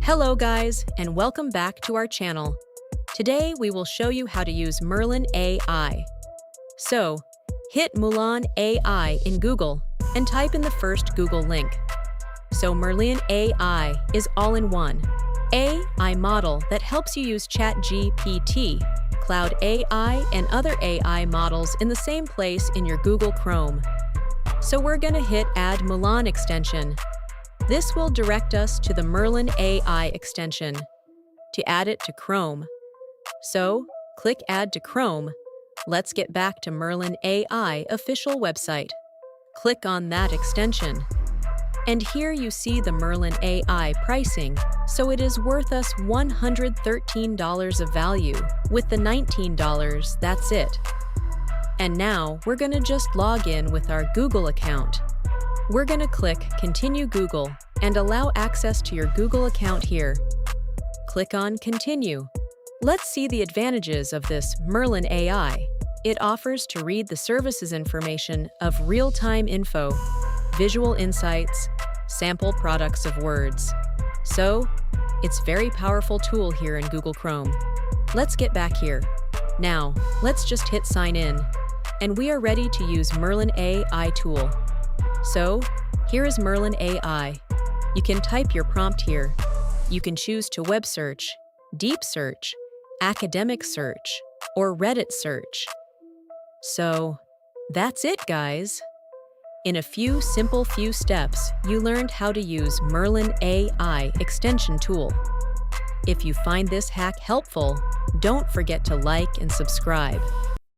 Hello guys, and welcome back to our channel. Today we will show you how to use Merlin AI. So, hit Merlin AI in Google and type in the first Google link. So Merlin AI is all-in-one AI model that helps you use ChatGPT, Cloud AI, and other AI models in the same place in your Google Chrome. So we're going to hit Add Merlin extension. This will direct us to the Merlin AI extension to add it to Chrome. So, click Add to Chrome. Let's get back to Merlin AI official website. Click on that extension. And here you see the Merlin AI pricing, so it is worth us $113 of value. With the $19, that's it. And now we're going to just log in with our Google account. We're going to click Continue Google and allow access to your Google account here. Click on Continue. Let's see the advantages of this Merlin AI. It offers to read the services information of real-time info, visual insights, sample products of words. So, it's a very powerful tool here in Google Chrome. Let's get back here. Now, let's just hit Sign In, and we are ready to use Merlin AI tool. So, here is Merlin AI. You can type your prompt here. You can choose to web search, deep search, academic search, or Reddit search. So, that's it, guys. In a few simple steps, you learned how to use Merlin AI extension tool. If you find this hack helpful, don't forget to like and subscribe.